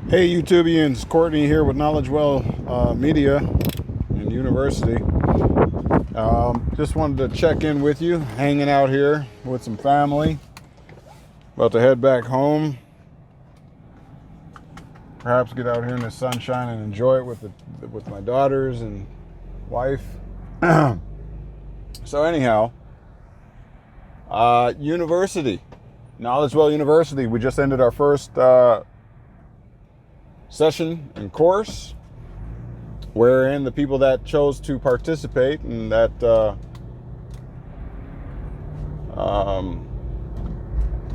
Hey YouTubians, Courtney here with KnowledgeWell Media and University. Just wanted to check in with you, hanging out here with some family. About to head back home. Perhaps get out here in the sunshine and enjoy it with my daughters and wife. So anyhow, University, KnowledgeWell University. We just ended our first session and course, wherein the people that chose to participate and that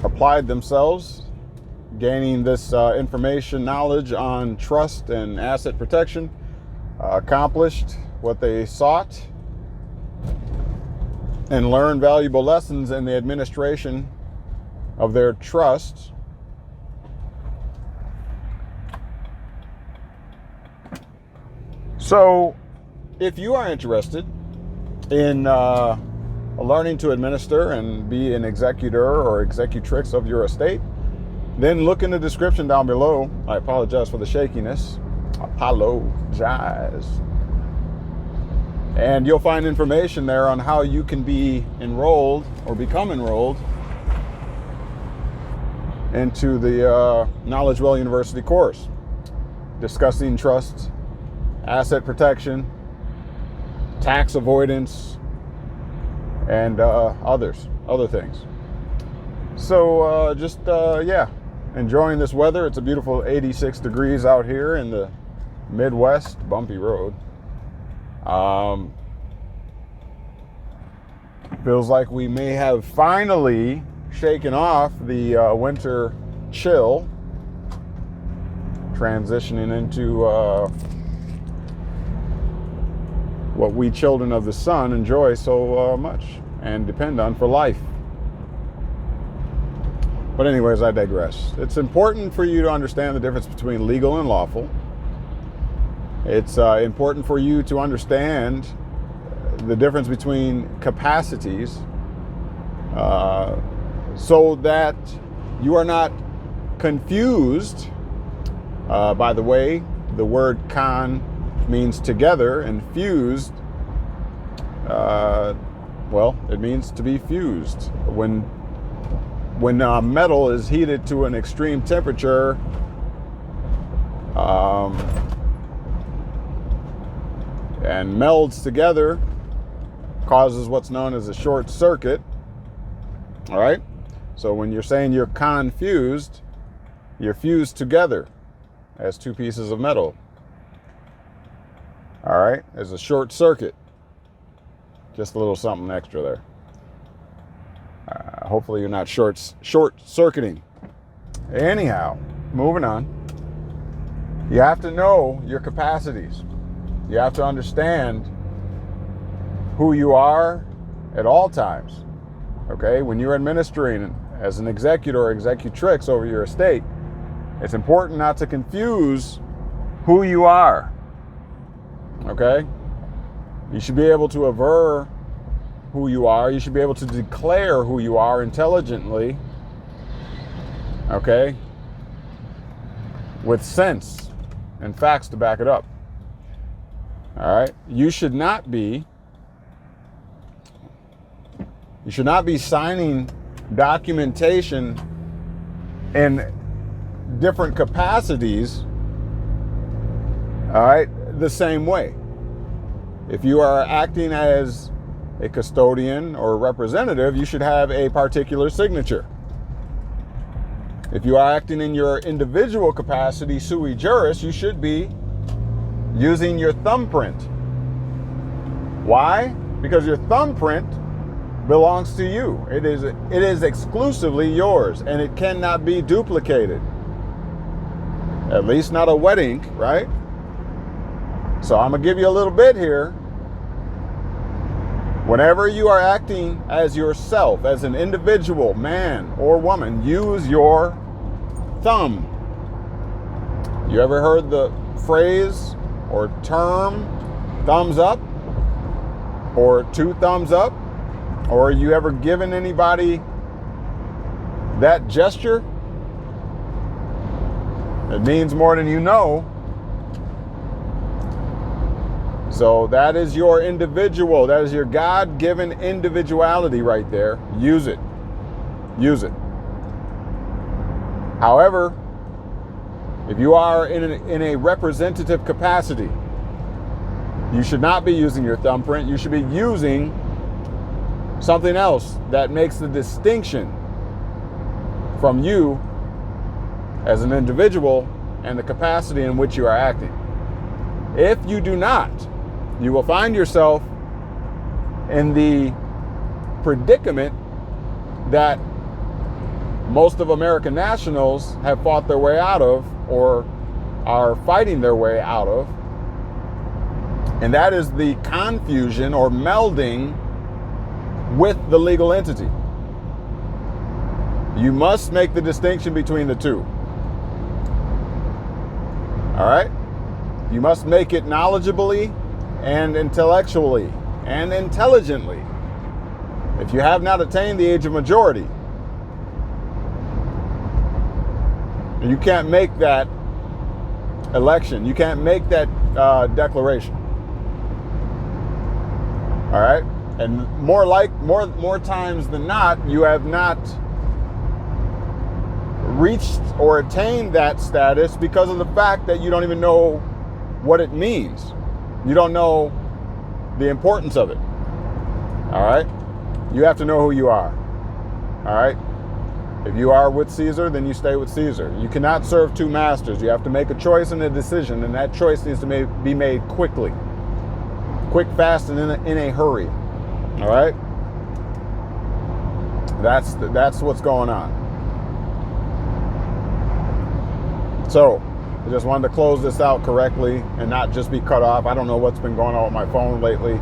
applied themselves, gaining this information, knowledge on trust and asset protection, accomplished what they sought and learned valuable lessons in the administration of their trust. So, if you are interested in learning to administer and be an executor or executrix of your estate, then look in the description down below. I apologize for the shakiness. Apologize. And you'll find information there on how you can be enrolled or become enrolled into the KnowledgeWell University course, discussing trust, asset protection, tax avoidance, and other things. So yeah, enjoying this weather. It's a beautiful 86 degrees out here in the Midwest, bumpy road. Feels like we may have finally shaken off the winter chill, transitioning into what we children of the sun enjoy so much and depend on for life. But anyways, I digress. It's important for you to understand the difference between legal and lawful. It's important for you to understand the difference between capacities, so that you are not confused. By the way, the word con means together, and fused, well, it means to be fused. When metal is heated to an extreme temperature, and melds together, causes what's known as a short circuit. All right? So when you're saying you're confused, you're fused together as two pieces of metal. All right, there's a short circuit. Just a little something extra there. Hopefully you're not short circuiting. Anyhow, moving on. You have to know your capacities. You have to understand who you are at all times. Okay, when you're administering as an executor or executrix over your estate, it's important not to confuse who you are. Okay? You should be able to aver who you are. You should be able to declare who you are intelligently. Okay? With sense and facts to back it up. All right? You should not be signing documentation in different capacities, all right, the same way. If you are acting as a custodian or a representative, you should have a particular signature. If you are acting in your individual capacity, sui juris, you should be using your thumbprint. Why? Because your thumbprint belongs to you. It is exclusively yours, and it cannot be duplicated. At least not a wet ink, right? So I'm going to give you a little bit here. Whenever you are acting as yourself, as an individual, man or woman, use your thumb. You ever heard the phrase or term, thumbs up, or two thumbs up? Or you ever given anybody that gesture? It means more than you know. So that is your individual. That is your God-given individuality right there. Use it. Use it. However, if you are in a representative capacity, you should not be using your thumbprint. You should be using something else that makes the distinction from you as an individual and the capacity in which you are acting. If you do not, you will find yourself in the predicament that most of American nationals have fought their way out of, or are fighting their way out of, and that is the confusion or melding with the legal entity. You must make the distinction between the two. All right? You must make it knowledgeably and intellectually and intelligently. If you have not attained the age of majority, you can't make that election. You can't make that declaration. All right? And more times than not, you have not reached or attained that status because of the fact that you don't even know what it means. You don't know the importance of it. All right? You have to know who you are. All right? If you are with Caesar, then you stay with Caesar. You cannot serve two masters. You have to make a choice and a decision, and that choice needs to be made quickly. Quick, fast, and in a hurry. All right? That's what's going on. So, I just wanted to close this out correctly and not just be cut off. I don't know what's been going on with my phone lately,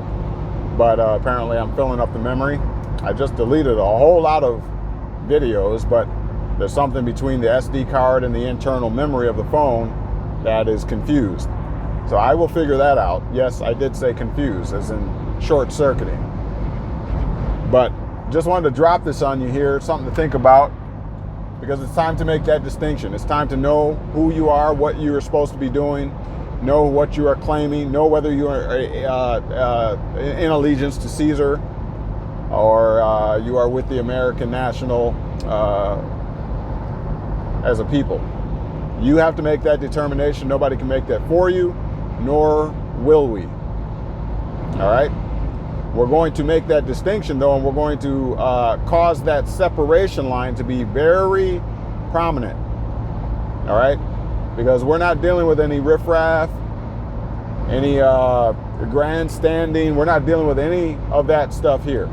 but apparently I'm filling up the memory. I just deleted a whole lot of videos, but there's something between the SD card and the internal memory of the phone that is confused. So I will figure that out. Yes, I did say confused, as in short-circuiting. But just wanted to drop this on you here, something to think about, because it's time to make that distinction. It's time to know who you are, what you are supposed to be doing, know what you are claiming, know whether you are in allegiance to Caesar or you are with the American national as a people. You have to make that determination. Nobody can make that for you, nor will we. All right? We're going to make that distinction, though, and we're going to cause that separation line to be very prominent. All right? Because we're not dealing with any riffraff, any grandstanding. We're not dealing with any of that stuff here.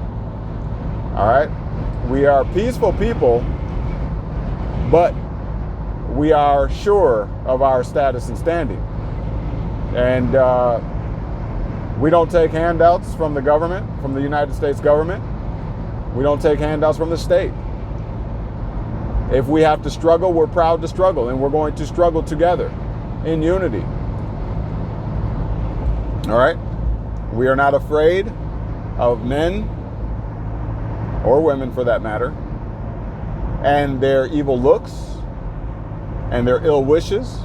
All right? We are peaceful people, but we are sure of our status and standing. And we don't take handouts from the government, from the United States government. We don't take handouts from the state. If we have to struggle, we're proud to struggle, and we're going to struggle together in unity. All right? We are not afraid of men, or women for that matter, and their evil looks and their ill wishes.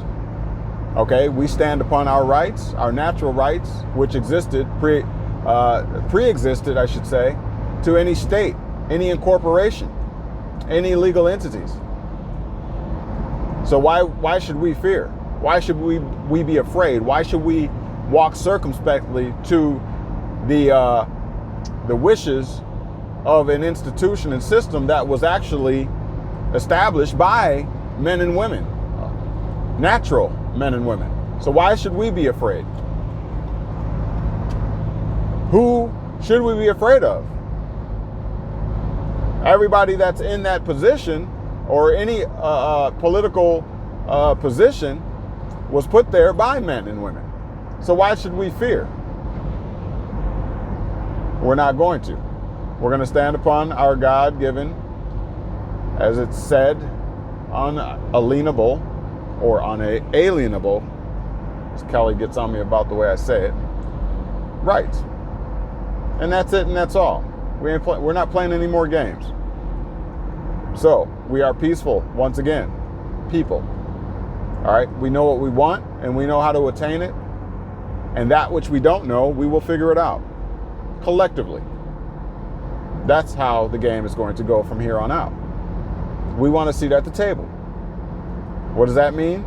Okay, we stand upon our rights, our natural rights, which existed, pre-existed, I should say, to any state, any incorporation, any legal entities. So why should we fear? Why should we be afraid? Why should we walk circumspectly to the wishes of an institution and system that was actually established by men and women, natural men and women? So why should we be afraid? Who should we be afraid of? Everybody that's in that position, or any political position, was put there by men and women. So why should we fear? We're not going to. We're going to stand upon our God-given, as it's said, unalienable or unalienable, as Kelly gets on me about the way I say it, right. And that's it, and that's all. We're not playing any more games. So, we are peaceful, once again, people. All right, we know what we want and we know how to attain it. And that which we don't know, we will figure it out collectively. That's how the game is going to go from here on out. We want a seat at the table. What does that mean?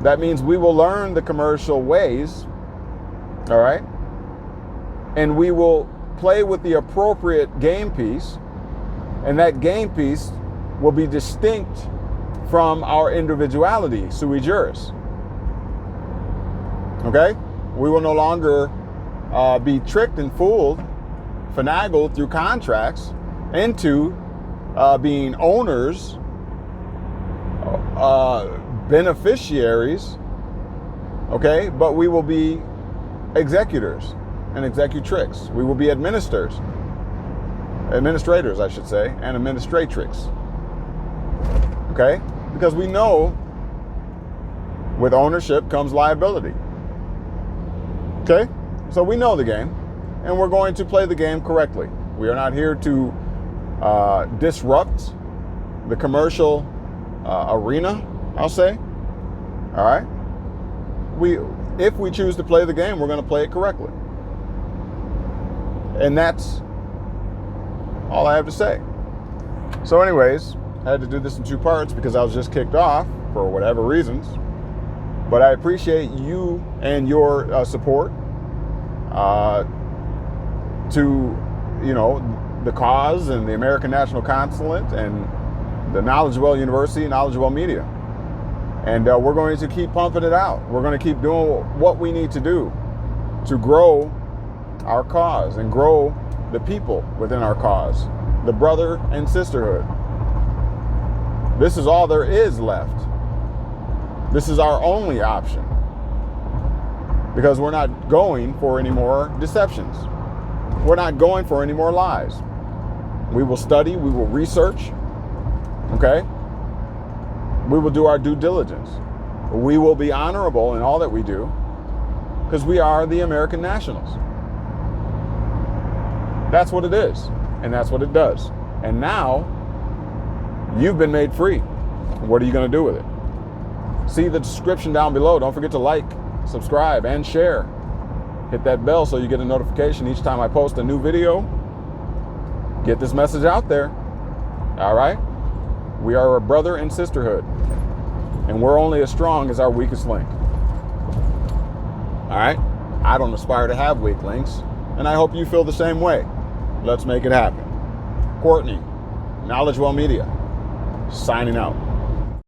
That means we will learn the commercial ways, all right? And we will play with the appropriate game piece, and that game piece will be distinct from our individuality, sui juris. Okay? We will no longer be tricked and fooled, finagled through contracts into being owners, beneficiaries, okay? But we will be executors and executrix. We will be administrators, I should say, and administratrix. Okay? Because we know with ownership comes liability. Okay? So we know the game, and we're going to play the game correctly. We are not here to disrupt the commercial arena, I'll say. All right? If we choose to play the game, we're going to play it correctly. And that's all I have to say. So anyways, I had to do this in 2 parts because I was just kicked off for whatever reasons. But I appreciate you and your support to, the cause and the American National Consulate and the KnowledgeWell University, KnowledgeWell Media. And we're going to keep pumping it out. We're going to keep doing what we need to do to grow our cause and grow the people within our cause, the brother and sisterhood. This is all there is left. This is our only option, because we're not going for any more deceptions. We're not going for any more lies. We will study, we will research, okay? We will do our due diligence. We will be honorable in all that we do, because we are the American nationals. That's what it is, and that's what it does. And now, you've been made free. What are you going to do with it? See the description down below. Don't forget to like, subscribe, and share. Hit that bell so you get a notification each time I post a new video. Get this message out there. All right? We are a brother and sisterhood, and we're only as strong as our weakest link. All right? I don't aspire to have weak links, and I hope you feel the same way. Let's make it happen. Courtney, KnowledgeWell Media, signing out.